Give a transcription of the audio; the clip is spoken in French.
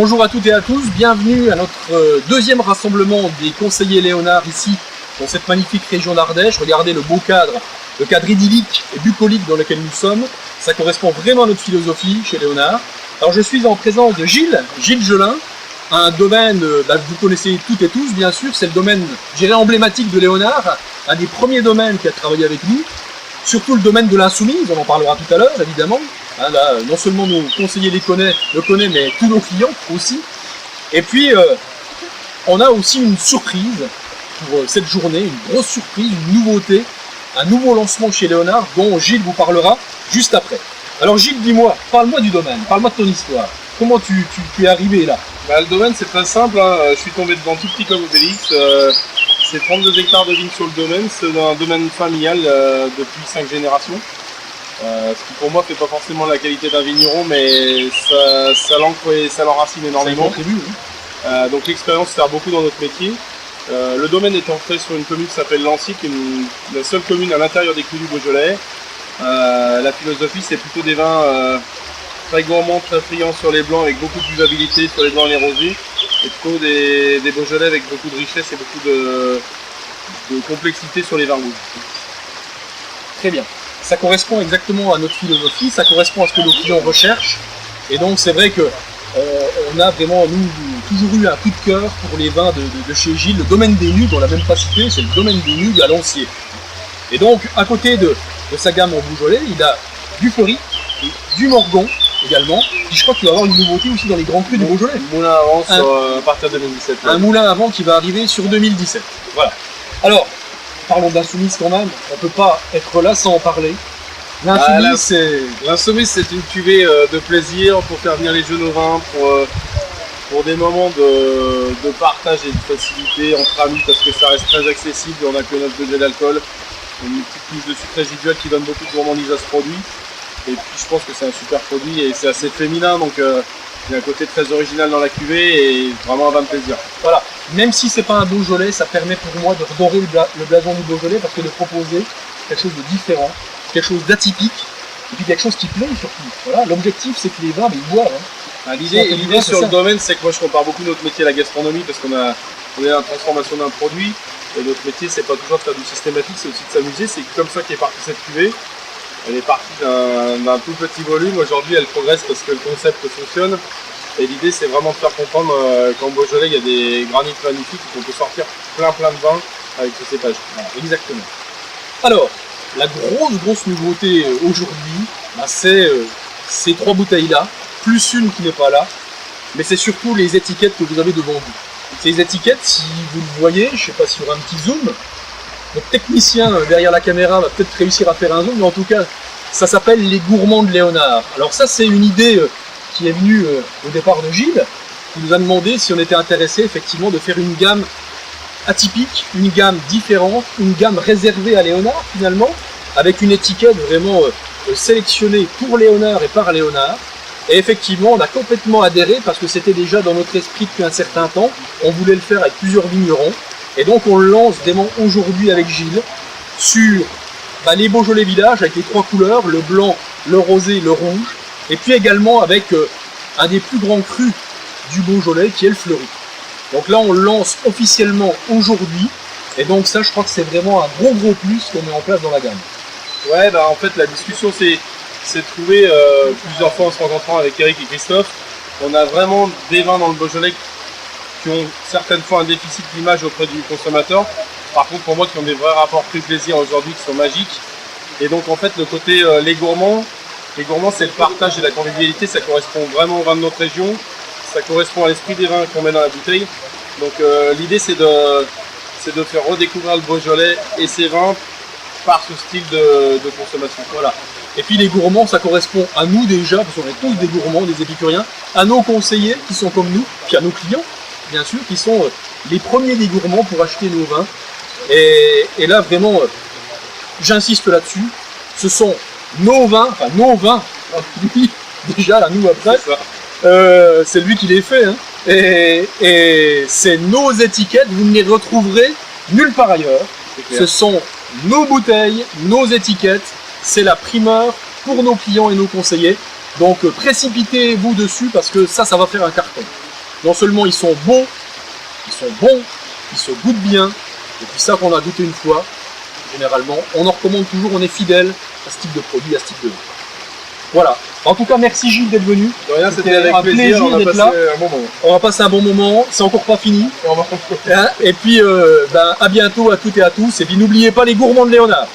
Bonjour à toutes et à tous, bienvenue à notre deuxième rassemblement des conseillers Léonard ici dans cette magnifique région d'Ardèche. Regardez le beau cadre, le cadre idyllique et bucolique dans lequel nous sommes. Ça correspond vraiment à notre philosophie chez Léonard. Alors je suis en présence de Gilles Gelin, un domaine que vous connaissez toutes et tous bien sûr, c'est le domaine, je dirais, emblématique de Léonard, un des premiers domaines qui a travaillé avec nous, surtout le domaine de l'insoumise, on en parlera tout à l'heure évidemment. Hein, là, non seulement nos conseillers le connaissent, mais tous nos clients aussi. Et puis, on a aussi une surprise pour cette journée, une grosse surprise, une nouveauté, un nouveau lancement chez Léonard dont Gilles vous parlera juste après. Alors Gilles, dis-moi, parle-moi du domaine, parle-moi de ton histoire. Comment tu es arrivé là? Le domaine c'est très simple, hein. Je suis tombé devant tout petit comme Obélix. C'est 32 hectares de vignes sur le domaine, c'est un domaine familial depuis 5 générations. Ce qui pour moi fait pas forcément la qualité d'un vigneron, mais ça l'ancre et ça l'enracine énormément. Donc l'expérience sert beaucoup dans notre métier. Le domaine est ancré sur une commune qui s'appelle Lancy, qui est la seule commune à l'intérieur des clous du Beaujolais. La philosophie c'est plutôt des vins très gourmands, très friands sur les blancs, avec beaucoup de buvabilité sur les blancs et les rosés, et plutôt des Beaujolais avec beaucoup de richesse et beaucoup de complexité sur les vins rouges. Très bien. Ça correspond exactement à notre philosophie, ça correspond à ce que nos clients recherchent. Et donc c'est vrai que on a vraiment, nous, toujours eu un coup de cœur pour les vins de chez Gilles. Le domaine des Nudes, on l'a même pas cité, c'est le domaine des Nudes à Lancier. Et donc à côté de sa gamme en Beaujolais, il a du Fleury, du Morgon également. Puis je crois qu'il va y avoir une nouveauté aussi dans les grands crus du Beaujolais. Moulin à vent à partir de 2017. Un moulin à vent qui va arriver sur 2017. Voilà. Alors, parlons d'insoumise quand même, on ne peut pas être là sans en parler. L'insoumise, c'est une cuvée de plaisir pour faire venir les jeunes au vin, pour des moments de partage et de facilité entre amis, parce que ça reste très accessible, on n'a que 9 degrés d'alcool, une petite touche de sucre résiduel qui donne beaucoup de gourmandise à ce produit. Et puis je pense que c'est un super produit et c'est assez féminin, donc il y a un côté très original dans la cuvée et vraiment un vin de plaisir. Voilà, même si c'est pas un Beaujolais, ça permet pour moi de redorer le blason du Beaujolais, parce que de proposer quelque chose de différent, quelque chose d'atypique, et puis quelque chose qui plaît surtout. Voilà, l'objectif c'est que les vins, ils boivent. Hein. L'idée sur le domaine, c'est que moi je compare beaucoup notre métier à la gastronomie, parce qu'on est dans la transformation d'un produit, et notre métier c'est pas toujours de faire du systématique, c'est aussi de s'amuser. C'est comme ça qu'est partie cette cuvée. Elle est partie d'un tout petit volume, aujourd'hui elle progresse parce que le concept fonctionne. Et l'idée c'est vraiment de faire comprendre qu'en Beaujolais il y a des granites magnifiques et qu'on peut sortir plein de vins avec ce cépage. Voilà, exactement. Alors, la grosse nouveauté aujourd'hui, c'est ces 3 bouteilles là, plus une qui n'est pas là, mais c'est surtout les étiquettes que vous avez devant vous. Ces étiquettes, si vous le voyez, je ne sais pas s'il y aura un petit zoom, notre technicien derrière la caméra va peut-être réussir à faire un zoom, mais en tout cas, ça s'appelle les gourmands de Léonard. Alors ça, c'est une idée qui est venue au départ de Gilles, qui nous a demandé si on était intéressé effectivement de faire une gamme atypique, une gamme différente, une gamme réservée à Léonard finalement, avec une étiquette vraiment sélectionnée pour Léonard et par Léonard. Et effectivement, on a complètement adhéré parce que c'était déjà dans notre esprit depuis un certain temps. On voulait le faire avec plusieurs vignerons. Et donc on le lance vraiment aujourd'hui avec Gilles sur les Beaujolais Village avec les 3 couleurs, le blanc, le rosé, le rouge, et puis également avec un des plus grands crus du Beaujolais qui est le Fleury. Donc là on le lance officiellement aujourd'hui, et donc ça je crois que c'est vraiment un gros plus qu'on met en place dans la gamme. Ouais, en fait la discussion c'est de trouver plusieurs fois en se rencontrant avec Eric et Christophe, on a vraiment des vins dans le Beaujolais qui ont certaines fois un déficit d'image auprès du consommateur. Par contre, pour moi, qui ont des vrais rapports prix-plaisir aujourd'hui qui sont magiques. Et donc, en fait, le côté les gourmands, c'est le partage et la convivialité. Ça correspond vraiment aux vins de notre région. Ça correspond à l'esprit des vins qu'on met dans la bouteille. Donc, l'idée, c'est de faire redécouvrir le Beaujolais et ses vins par ce style de consommation. Voilà. Et puis, les gourmands, ça correspond à nous déjà, parce qu'on est tous des gourmands, des épicuriens, à nos conseillers qui sont comme nous, puis à nos clients, bien sûr, qui sont les premiers des gourmands pour acheter nos vins. Et là, vraiment, j'insiste là-dessus, ce sont nos vins, lui, déjà, là, nous, après, c'est lui qui les fait, hein. Et c'est nos étiquettes, vous ne les retrouverez nulle part ailleurs. Ce sont nos bouteilles, nos étiquettes, c'est la primeur pour nos clients et nos conseillers. Donc précipitez-vous dessus parce que ça va faire un carton. Non seulement ils sont beaux, ils se goûtent bien, et puis ça qu'on a goûté une fois, généralement, on en recommande toujours, on est fidèle à ce type de produit, à ce type de vin. Voilà. En tout cas, merci Gilles d'être venu. De rien, c'était avec un plaisir, on a d'être passé là. un bon moment. On va passer un bon moment, c'est encore pas fini. Et on va continuer. Hein, et puis, à bientôt à toutes et à tous. Et puis, n'oubliez pas les gourmands de Léonard.